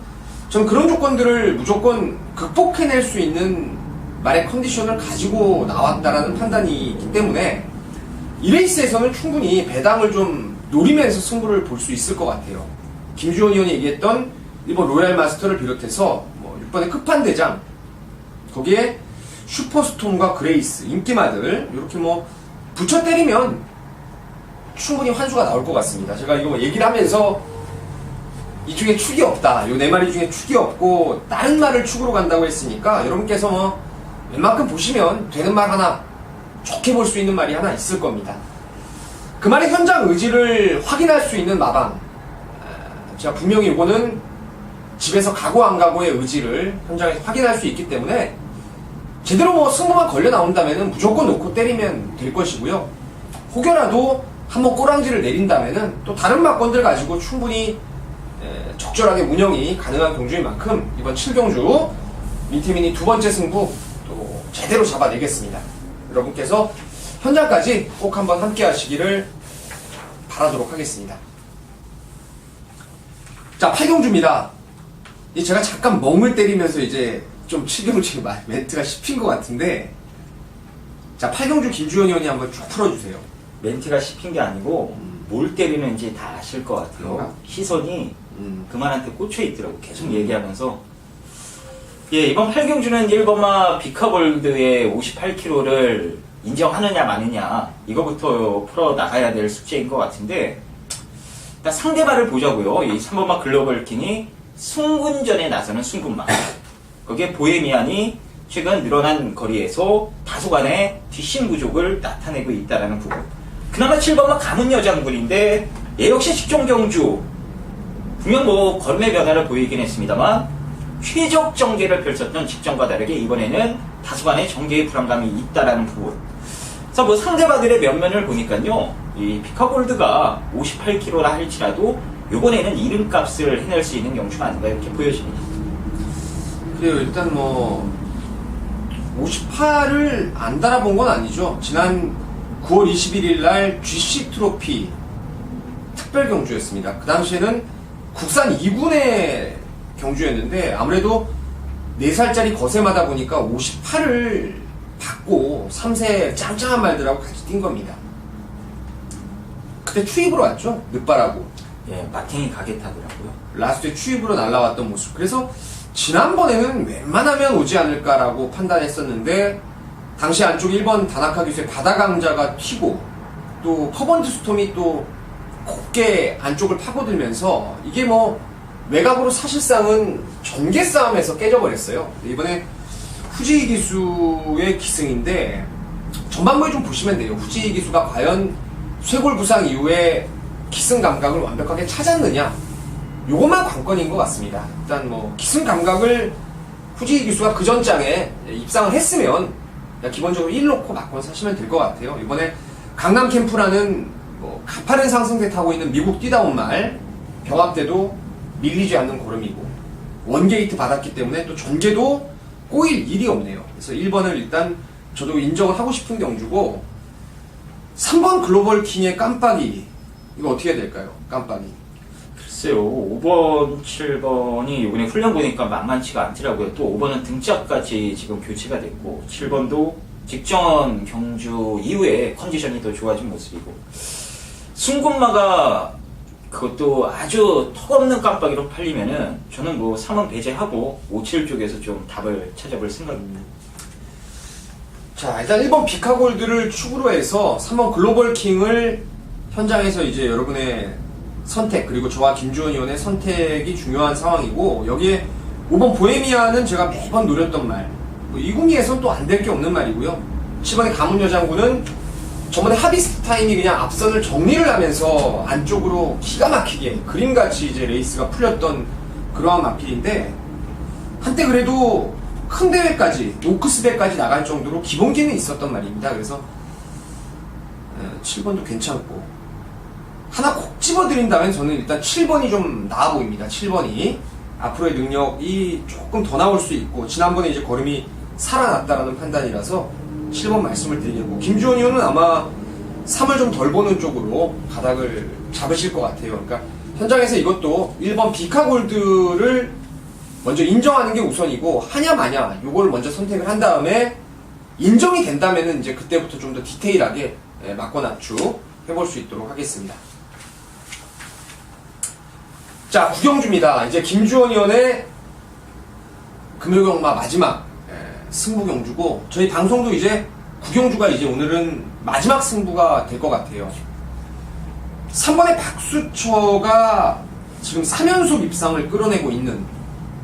A: 저는 그런 조건들을 무조건 극복해낼 수 있는 말의 컨디션을 가지고 나왔다라는 판단이 있기 때문에 이 레이스에서는 충분히 배당을 좀 노리면서 승부를 볼 수 있을 것 같아요. 김주원 의원이 얘기했던 1번 로얄 마스터를 비롯해서 뭐 6번의 끝판대장 거기에 슈퍼스톰과 그레이스 인기마들 이렇게 뭐 붙여 때리면 충분히 환수가 나올 것 같습니다. 제가 이거 얘기를 하면서 이 중에 축이 없다. 요 네 마리 중에 축이 없고 다른 말을 축으로 간다고 했으니까 여러분께서 뭐 웬만큼 보시면 되는 말 하나 좋게 볼 수 있는 말이 하나 있을 겁니다. 그 말의 현장 의지를 확인할 수 있는 마방. 제가 분명히 이거는 집에서 가고 안 가고의 의지를 현장에서 확인할 수 있기 때문에 제대로 뭐 승부만 걸려 나온다면은 무조건 놓고 때리면 될 것이고요. 혹여라도 한번 꼬랑지를 내린다면은 또 다른 막건들 가지고 충분히 적절하게 운영이 가능한 경주인 만큼 이번 7경주 민태민이 두 번째 승부 또 제대로 잡아내겠습니다. 여러분께서 현장까지 꼭 한번 함께 하시기를 바라도록 하겠습니다. 자, 8경주입니다. 제가 잠깐 멍을 때리면서 이제 좀 7경주 멘트가 씹힌 것 같은데 자, 8경주 김주현 의원이 한번 쭉 풀어주세요.
B: 멘트가 씹힌 게 아니고 뭘 때리는지 다 아실 것 같아요.
A: 그런가?
B: 시선이 그만한테 꽂혀 있더라고. 계속 얘기하면서 이번 8경주는 1번마 비카볼드의 58kg를 인정하느냐 마느냐 이거부터 풀어나가야 될 숙제인 것 같은데 일단 상대발을 보자고요. 이 3번마 글로벌킹이 승군전에 나서는 승군마 거기에 보헤미안이 최근 늘어난 거리에서 다소간의 뒷심 부족을 나타내고 있다는 부분. 그나마 7번마 가문 여장군인데 얘 역시 직종경주 분명 뭐 걸음의 변화를 보이긴 했습니다만 최적 전개를 펼쳤던 직전과 다르게 이번에는 다소간의 전개의 불안감이 있다라는 부분. 그래서 뭐 상대바들의 면면을 보니까요, 이 피카골드가 58kg라 할지라도 요번에는 이름값을 해낼 수 있는 경주가 아닌가 이렇게 보여집니다.
A: 그래요. 일단 뭐 58을 안 달아본 건 아니죠. 지난 9월 21일 날 GC 트로피 특별 경주였습니다. 그 당시에는 국산 2군의 경주였는데 아무래도 4살짜리 거세마다 보니까 58을 받고 3세 짱짱한 말들하고 같이 뛴 겁니다. 그때 추입으로 왔죠. 늦바라고.
B: 예, 마팅이 가겠다더라고요.
A: 라스트에 추입으로 날라왔던 모습. 그래서 지난번에는 웬만하면 오지 않을까라고 판단했었는데 당시 안쪽 1번 다나카 기수의 바다강자가 튀고 또 커번트 스톰이 또 곱게 안쪽을 파고들면서 이게 뭐 외곽으로 사실상은 전개 싸움에서 깨져버렸어요. 이번에 후지 기수의 기승인데 전반부에 좀 보시면 돼요. 후지 기수가 과연 쇄골 부상 이후에 기승 감각을 완벽하게 찾았느냐, 요것만 관건인 것 같습니다. 일단 뭐 기승 감각을 후지 기수가 그 전장에 입상을 했으면 기본적으로 1놓고 막건 사시면 될 것 같아요. 이번에 강남 캠프라는 뭐 가파른 상승세 타고 있는 미국 뛰다온 말 병합 때도 밀리지 않는 고름이고 원게이트 받았기 때문에 또 전개도 꼬일 일이 없네요. 그래서 1번을 일단 저도 인정을 하고 싶은 경주고 3번 글로벌 킹의 깜빡이. 이거 어떻게 해야 될까요? 깜빡이.
B: 글쎄요, 5번, 7번이 이번에 훈련 보니까 만만치가 않더라고요. 또 5번은 등짝까지 지금 교체가 됐고, 7번도 직전 경주 이후에 컨디션이 더 좋아진 모습이고, 승군마가 그것도 아주 턱없는 깜빡이로 팔리면은 저는 뭐 3원 배제하고 5, 7 쪽에서 좀 답을 찾아볼 생각입니다.
A: 자, 일단 1번 비카골드를 축으로 해서 3번 글로벌 킹을 현장에서 이제 여러분의 선택, 그리고 저와 김주원 의원의 선택이 중요한 상황이고, 여기에 5번 보헤미아는 제가 매번 노렸던 말, 뭐 이구미에선 또 안 될 게 없는 말이고요. 7번의 가문여장군은 저번에 하비스트 타임이 그냥 앞선을 정리를 하면서 안쪽으로 기가 막히게 그림같이 이제 레이스가 풀렸던 그러한 마필인데, 한때 그래도 큰 대회까지, 노크스백까지 나갈 정도로 기본기는 있었던 말입니다. 그래서 7번도 괜찮고, 하나 콕 집어드린다면 저는 일단 7번이 좀 나아 보입니다. 7번이 앞으로의 능력이 조금 더 나올 수 있고, 지난번에 이제 걸음이 살아났다라는 판단이라서 7번 말씀을 드리겠고, 김주원 의원은 아마 3을 좀 덜 보는 쪽으로 가닥을 잡으실 것 같아요. 그러니까 현장에서 이것도 1번 비카골드를 먼저 인정하는 게 우선이고, 하냐 마냐 요걸 먼저 선택을 한 다음에 인정이 된다면은 이제 그때부터 좀 더 디테일하게 맞고납축 해볼 수 있도록 하겠습니다. 자, 구경주입니다. 이제 김주원 의원의 금요경마 마지막 승부 경주고, 저희 방송도 이제 구경주가 이제 오늘은 마지막 승부가 될 것 같아요. 3번의 박수처가 지금 3연속 입상을 끌어내고 있는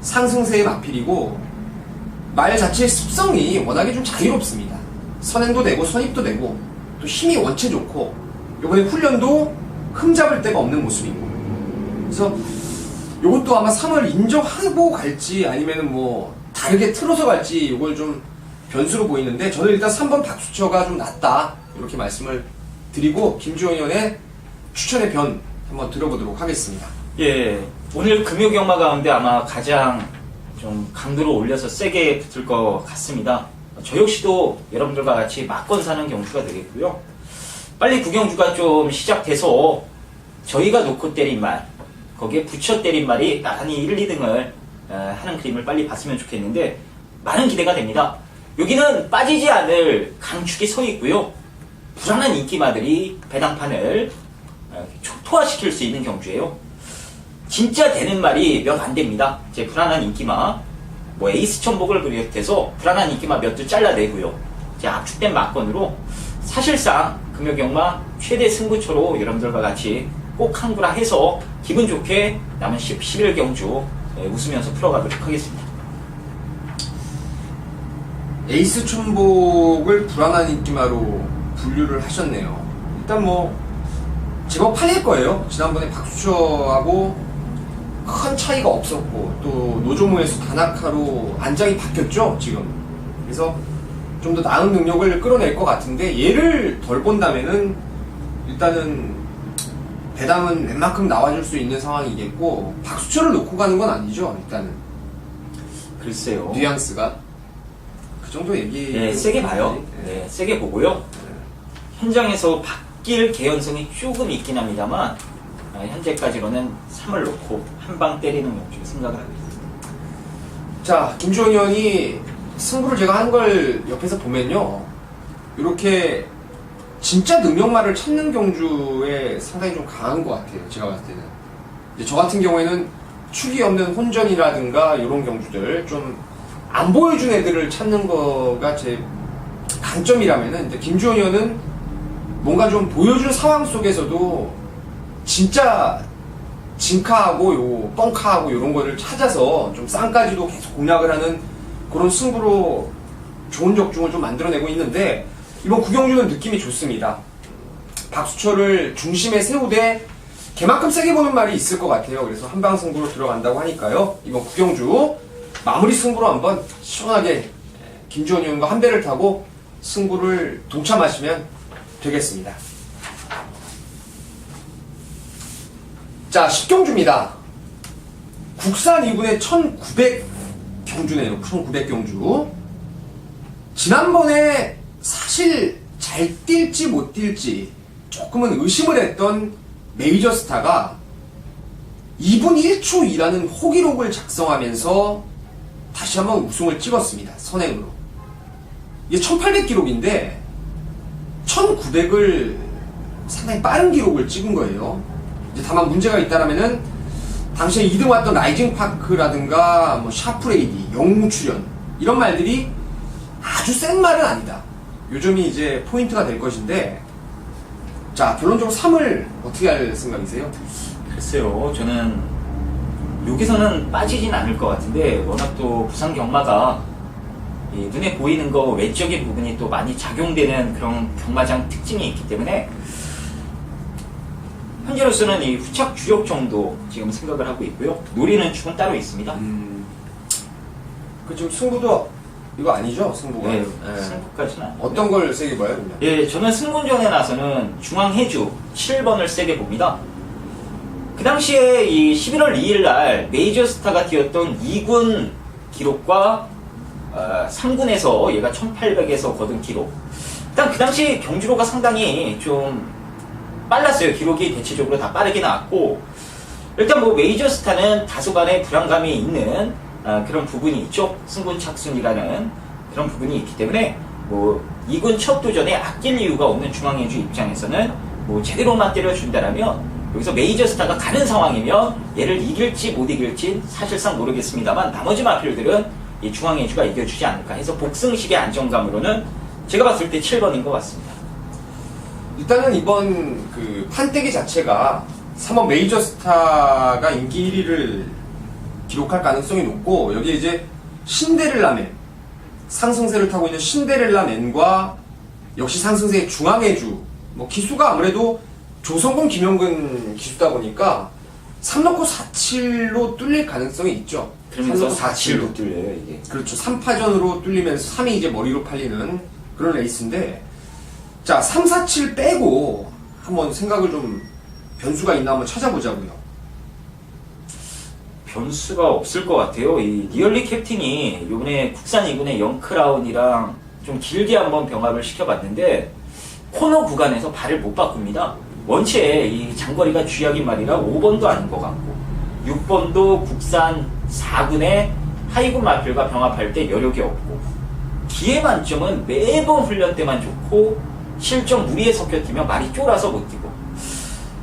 A: 상승세의 마필이고, 말 자체의 습성이 워낙에 좀 자유롭습니다. 선행도 되고 선입도 되고, 또 힘이 원체 좋고, 이번에 훈련도 흠잡을 데가 없는 모습이고, 그래서 이것도 아마 3을 인정하고 갈지 아니면은 뭐 다르게 틀어서 갈지 이걸 좀 변수로 보이는데, 저는 일단 3번 박수처가 좀 낫다 이렇게 말씀을 드리고, 김주원 의원의 추천의 변 한번 들어보도록 하겠습니다.
B: 예, 오늘 금요경마 가운데 아마 가장 좀 강도로 올려서 세게 붙을 것 같습니다. 저 역시도 여러분들과 같이 맞건 사는 경주가 되겠고요. 빨리 구경주가 좀 시작돼서 저희가 놓고 때린 말, 거기에 붙여 때린 말이 나란히 1, 2등을 하는 그림을 빨리 봤으면 좋겠는데, 많은 기대가 됩니다. 여기는 빠지지 않을 강축이 서 있고요. 불안한 인기마들이 배당판을 초토화시킬 수 있는 경주예요. 진짜 되는 말이 몇 안 됩니다. 제 불안한 인기마, 뭐 에이스 천복을 비롯해서 불안한 인기마 몇 주 잘라내고요. 제 압축된 막건으로 사실상 금요경마 최대 승부처로 여러분들과 같이 꼭 한구라 해서 기분 좋게 남은 11 경주 웃으면서 풀어가도록 하겠습니다.
A: 에이스 천복을 불안한 인기마로 분류를 하셨네요. 일단 뭐 제법 팔릴 거예요. 지난번에 박수처하고 큰 차이가 없었고, 또 노조무에서 다나카로 안장이 바뀌었죠 지금. 그래서 좀 더 나은 능력을 끌어낼 것 같은데, 얘를 덜 본다면은 일단은 배당은 웬만큼 나와줄 수 있는 상황이겠고, 박수처를 놓고 가는 건 아니죠. 일단은
B: 글쎄요.
A: 뉘앙스가 그 정도 얘기.
B: 네, 세게 봐요. 네, 세게 보고요. 현장에서 바뀔 개연성이 조금 있긴 합니다만, 현재까지로는 3을 놓고 한 방 때리는 경주를 생각을 하고 있습니다.
A: 자, 김주원 의원이 승부를 제가 한 걸 옆에서 보면요, 이렇게 진짜 능력말을 찾는 경주에 상당히 좀 강한 것 같아요. 제가 봤을 때는 이제 저 같은 경우에는 축이 없는 혼전이라든가 이런 경주들, 좀 안 보여준 애들을 찾는 거가 제 강점이라면은, 이제 김주원 의원은 뭔가 좀 보여준 상황 속에서도 진짜 진카하고 요 뻥카하고 이런 거를 찾아서 좀 쌍까지도 계속 공략을 하는 그런 승부로 좋은 적중을 좀 만들어내고 있는데, 이번 구경주는 느낌이 좋습니다. 박수철을 중심에 세우되 걔만큼 세게 보는 말이 있을 것 같아요. 그래서 한방 승부로 들어간다고 하니까요, 이번 구경주 마무리 승부로 한번 시원하게 김주원 의원과 한 배를 타고 승부를 동참하시면 되겠습니다. 자, 10경주입니다. 국산 2분의 1900 경주네요. 1900 경주. 지난번에 사실 잘 뛸지 못 뛸지 조금은 의심을 했던 메이저 스타가 2분 1초이라는 호기록을 작성하면서 다시 한번 우승을 찍었습니다. 선행으로. 이게 1800 기록인데 1900을 상당히 빠른 기록을 찍은 거예요. 이제 다만 문제가 있다라면은 당시에 2등 왔던 라이징 파크라든가 뭐 샤프레이디, 영웅 출연 이런 말들이 아주 센 말은 아니다. 요점이 이제 포인트가 될 것인데, 자 결론적으로 3을 어떻게 할 생각이세요?
B: 글쎄요, 저는 여기서는 빠지진 않을 것 같은데 워낙 또 부상 경마가 이 눈에 보이는 거 외적인 부분이 또 많이 작용되는 그런 경마장 특징이 있기 때문에 현재로서는 이 후착 주력 정도 지금 생각을 하고 있고요. 노리는 축은 따로 있습니다.
A: 그 지금 승부도 이거 아니죠? 승부가.
B: 네,
A: 네.
B: 승부까지는 아니고요.
A: 어떤 걸 세게 봐요? 그러면?
B: 예, 저는 승분전에 나서는 중앙 해주 7번을 세게 봅니다. 그 당시에 이 11월 2일 날 메이저 스타가 뛰었던 2군 기록과 3군에서 얘가 1800에서 거둔 기록. 일단 그 당시 경주로가 상당히 좀 빨랐어요. 기록이 대체적으로 다 빠르게 나왔고, 일단 뭐 메이저 스타는 다소간의 불안감이 있는 그런 부분이 있죠. 승분 착순이라는 그런 부분이 있기 때문에 뭐 2군 첫 도전에 아낄 이유가 없는 중앙해주 입장에서는 뭐 제대로만 때려준다라면 여기서 메이저 스타가 가는 상황이면 얘를 이길지 못 이길지 사실상 모르겠습니다만 나머지 마필들은 이 중앙해주가 이겨주지 않을까 해서 복승식의 안정감으로는 제가 봤을 때 7번인 것 같습니다.
A: 일단은 이번 그 판때기 자체가 3번 메이저 스타가 인기 1위를 기록할 가능성이 높고, 여기에 이제 신데렐라맨, 상승세를 타고 있는 신데렐라맨과 역시 상승세의 중앙해주, 뭐 기수가 아무래도 조성곤, 김영근 기수다 보니까 3넣고 4-7로 뚫릴 가능성이 있죠.
B: 그러면서
A: 3넣고
B: 4-7로 뚫려요, 이게.
A: 그렇죠. 3파전으로 뚫리면서 3이 이제 머리로 팔리는 그런 레이스인데, 자 3, 4, 7 빼고 한번 생각을 좀 변수가 있나 한번 찾아보자고요.
B: 변수가 없을 것 같아요. 이 니얼리 캡틴이 이번에 국산 2군의 영크라운이랑 좀 길게 한번 병합을 시켜봤는데 코너 구간에서 발을 못 바꿉니다. 원체 이 장거리가 쥐약인 말이라 5번도 아닌 것 같고 6번도 국산 4군의 하이군 마필과 병합할 때 여력이 없고 기회 만점은 매번 훈련 때만 좋고 실전 무리에 섞여 뛰면 말이 쫄아서 못 뛰고,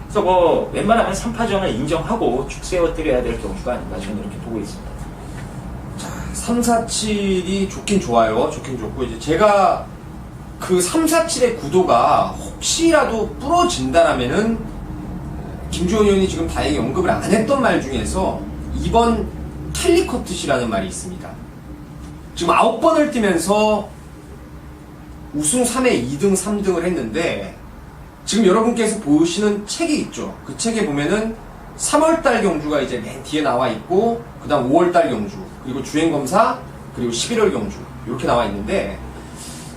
B: 그래서 뭐 웬만하면 3파전을 인정하고 축 세워 때려야 될 경우가 아닌가 저는 이렇게 보고 있습니다.
A: 자 3, 4, 7이 좋긴 좋아요. 좋긴 좋고, 이제 제가 그 3, 4, 7의 구도가 혹시라도 부러진다라면은 김주원 의원이 지금 다행히 언급을 안 했던 말 중에서 2번 캘리커트시라는 말이 있습니다. 지금 9번을 뛰면서 우승 3회 2등 3등을 했는데, 지금 여러분께서 보시는 책이 있죠. 그 책에 보면은 3월달 경주가 이제 맨 뒤에 나와 있고, 그 다음 5월달 경주, 그리고 주행검사, 그리고 11월 경주 이렇게 나와 있는데,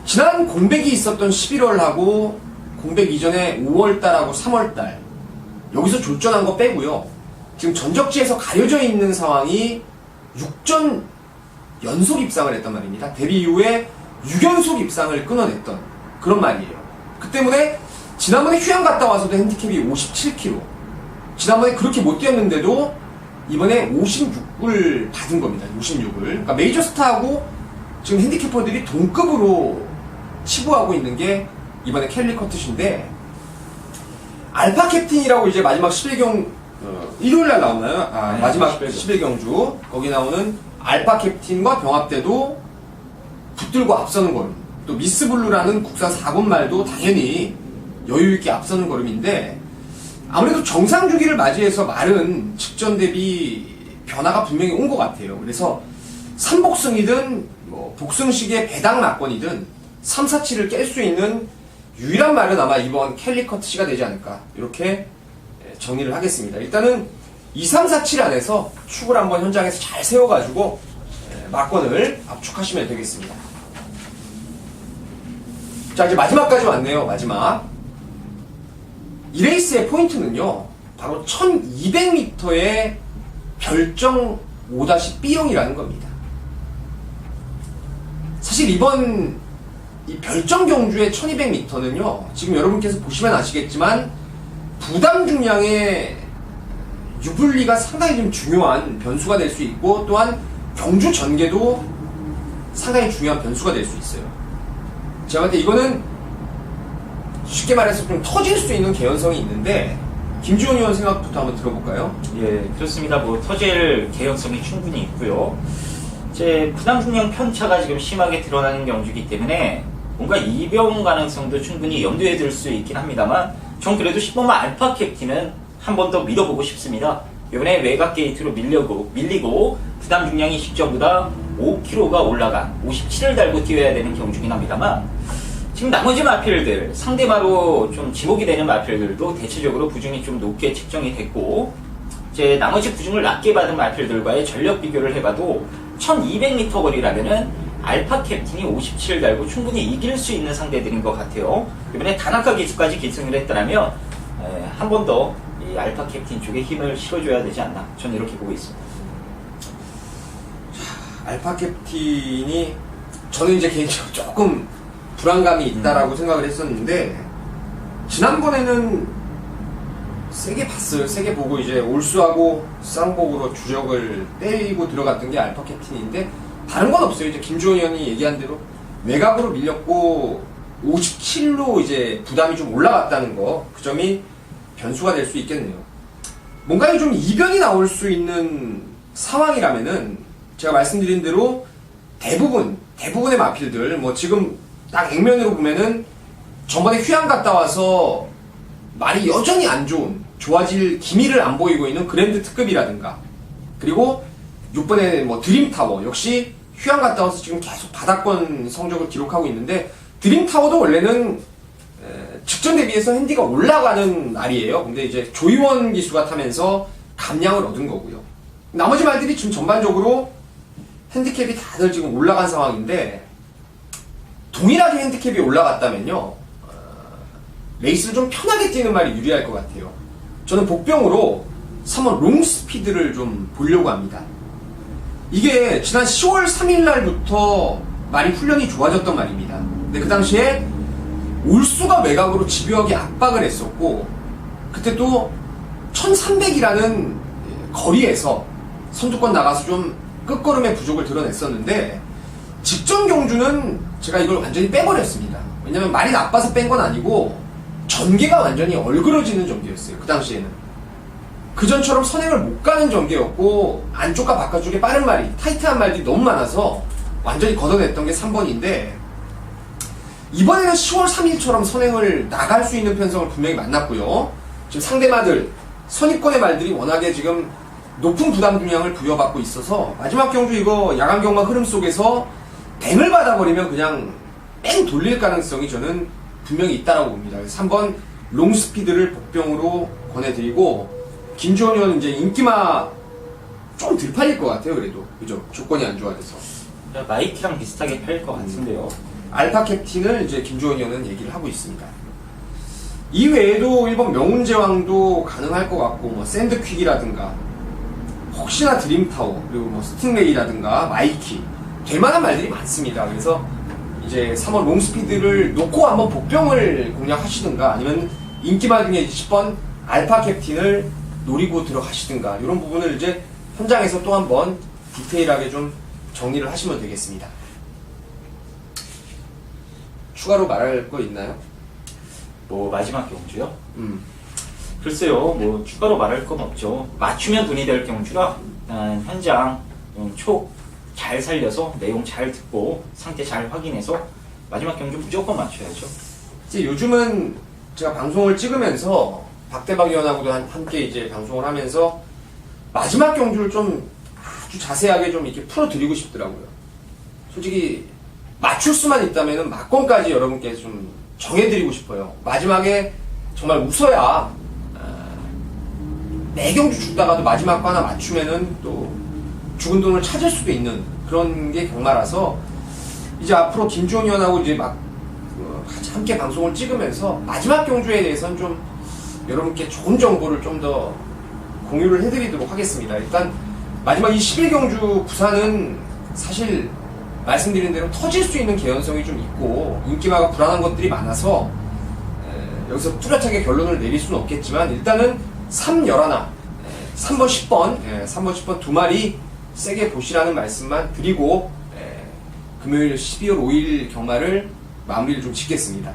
A: 지난 공백이 있었던 11월하고 공백 이전에 5월달하고 3월달 여기서 졸전한 거 빼고요, 지금 전적지에서 가려져 있는 상황이 6전 연속 입상을 했단 말입니다. 데뷔 이후에 6연속 입상을 끊어냈던 그런 말이에요. 그 때문에 지난번에 휴양 갔다 와서도 핸디캡이 57kg, 지난번에 그렇게 못 뛰었는데도 이번에 56을 받은 겁니다. 56을. 그러니까 메이저 스타하고 지금 핸디캐퍼들이 동급으로 치부하고 있는 게 이번에 캘리커트신데, 알파 캡틴이라고 이제 마지막 11경 일요일날 나오나요?
B: 네,
A: 마지막
B: 11경.
A: 11경주 거기 나오는 알파 캡틴과 병합 때도 붙들고 앞서는 걸음, 또 미스블루라는 국산 4군 말도 당연히 여유있게 앞서는 걸음인데, 아무래도 정상 주기를 맞이해서 말은 직전 대비 변화가 분명히 온 것 같아요. 그래서 3복승이든 뭐 복승식의 배당 낙권이든 3, 4, 7을 깰 수 있는 유일한 말은 아마 이번 캘리커트시가 되지 않을까, 이렇게 정리를 하겠습니다. 일단은 2, 3, 4, 7 안에서 축을 한번 현장에서 잘 세워가지고 막권을 압축하시면 되겠습니다. 자, 이제 마지막까지 왔네요. 마지막. 이 레이스의 포인트는요, 바로 1200m의 별정 5-B형이라는 겁니다. 사실 이번 이 별정 경주의 1200m는요, 지금 여러분께서 보시면 아시겠지만, 부담 중량의 유불리가 상당히 좀 중요한 변수가 될 수 있고, 또한 경주 전개도 상당히 중요한 변수가 될 수 있어요. 제가 볼 때 이거는 쉽게 말해서 좀 터질 수 있는 개연성이 있는데, 김지훈 의원 생각부터 한번 들어볼까요?
B: 예, 그렇습니다. 뭐 터질 개연성이 충분히 있고요. 이제 부담 중량 편차가 지금 심하게 드러나는 경주이기 때문에 뭔가 이변 가능성도 충분히 염두에 둘 수 있긴 합니다만, 전 그래도 10번마 알파 캡틴은 한 번 더 믿어보고 싶습니다. 이번에 외곽 게이트로 밀리고 부담 중량이 직전보다 5kg가 올라간 57을 달고 뛰어야 되는 경주긴 합니다만, 지금 나머지 마필들, 상대마로 좀 지목이 되는 마필들도 대체적으로 부중이 좀 높게 측정이 됐고, 이제 나머지 부중을 낮게 받은 마필들과의 전력 비교를 해봐도 1200m 거리라면은 알파 캡틴이 57을 달고 충분히 이길 수 있는 상대들인 것 같아요. 이번에 다나카 기수까지 기승을 했더라면 한 번 더 이 알파 캡틴 쪽에 힘을 실어줘야 되지 않나, 저는 이렇게 보고 있습니다.
A: 알파 캡틴이 저는 이제 개인적으로 조금 불안감이 있다라고 생각을 했었는데, 지난번에는 세게 봤어요. 세게 보고 이제 올수하고 쌍복으로 주력을 때리고 들어갔던 게 알파 캡틴인데, 다른 건 없어요. 이제 김주원 의원이 얘기한 대로 외곽으로 밀렸고 57로 이제 부담이 좀 올라갔다는 거, 그 점이 변수가 될 수 있겠네요. 뭔가 좀 이변이 나올 수 있는 상황이라면은, 제가 말씀드린 대로 대부분의 마필들, 뭐 지금 딱 액면으로 보면은 전번에 휴양 갔다 와서 말이 여전히 안 좋아질 기미를 안 보이고 있는 그랜드 특급이라든가, 그리고 6번에 뭐 드림타워 역시 휴양 갔다 와서 지금 계속 바닥권 성적을 기록하고 있는데, 드림타워도 원래는 직전 대비해서 핸디가 올라가는 날이에요. 근데 이제 조이원 기수가 타면서 감량을 얻은 거고요. 나머지 말들이 지금 전반적으로 핸디캡이 다들 지금 올라간 상황인데, 동일하게 핸디캡이 올라갔다면요, 레이스를 좀 편하게 뛰는 말이 유리할 것 같아요. 저는 복병으로 3번 롱스피드를 좀 보려고 합니다. 이게 지난 10월 3일 날부터 많이 훈련이 좋아졌던 말입니다. 근데 그 당시에 올수가 외곽으로 집요하게 압박을 했었고, 그때 또 1300이라는 거리에서 선두권 나가서 좀 끝걸음의 부족을 드러냈었는데, 직전 경주는 제가 이걸 완전히 빼버렸습니다. 왜냐면 말이 나빠서 뺀 건 아니고 전개가 완전히 얼그러지는 전개였어요. 그 당시에는 그전처럼 선행을 못 가는 전개였고, 안쪽과 바깥쪽에 빠른 말이, 타이트한 말들이 너무 많아서 완전히 걷어냈던 게 3번인데, 이번에는 10월 3일처럼 선행을 나갈 수 있는 편성을 분명히 만났고요. 지금 상대마들, 선입권의 말들이 워낙에 지금 높은 부담 중량을 부여받고 있어서 마지막 경주 이거 야간 경마 흐름 속에서 뱅을 받아버리면 그냥 뺑 돌릴 가능성이 저는 분명히 있다라고 봅니다. 그래서 3번 롱스피드를 복병으로 권해드리고, 김주원 의원은 이제 인기마 좀 덜 팔릴 것 같아요. 그래도 그죠? 조건이 안 좋아져서
B: 마이키랑 비슷하게 팔릴 것 같은데요.
A: 알파 캡틴을 이제 김주원 의원은 얘기를 하고 있습니다. 이 외에도 1번 명운제왕도 가능할 것 같고, 뭐 샌드퀵이라든가 혹시나 드림타워, 그리고 뭐 스팅레이라든가 마이키, 될 만한 말들이 많습니다. 그래서 이제 3번 롱스피드를 놓고 한번 복병을 공략하시든가, 아니면 인기말 중에 10번 알파 캡틴을 노리고 들어가시든가, 이런 부분을 이제 현장에서 또 한번 디테일하게 좀 정리를 하시면 되겠습니다. 추가로 말할 거 있나요?
B: 뭐 마지막 경주요? 글쎄요, 뭐 추가로 말할 건 없죠. 맞추면 돈이 될 경주라 일단 현장 촉 잘 살려서 내용 잘 듣고 상태 잘 확인해서 마지막 경주 무조건 맞춰야죠.
A: 이제 요즘은 제가 방송을 찍으면서 박대박 위원하고도 함께 이제 방송을 하면서 마지막 경주를 좀 아주 자세하게 좀 이렇게 풀어드리고 싶더라고요. 솔직히 맞출 수만 있다면은 막권까지 여러분께 좀 정해드리고 싶어요. 마지막에 정말 웃어야, 매 경주 죽다가도 마지막 거 하나 맞추면은 또 죽은 돈을 찾을 수도 있는 그런 게 경마라서, 이제 앞으로 김주원 의원하고 이제 같이 함께 방송을 찍으면서 마지막 경주에 대해서는 좀 여러분께 좋은 정보를 좀 더 공유를 해드리도록 하겠습니다. 일단 마지막 이 11경주 부산은 사실 말씀드린 대로 터질 수 있는 개연성이 좀 있고 인기마가 불안한 것들이 많아서 여기서 뚜렷하게 결론을 내릴 수는 없겠지만 일단은 3, 11, 3번, 10번 3번, 10번 두 마리 세게 보시라는 말씀만 드리고 금요일 12월 5일 경마를 마무리를 좀 짓겠습니다.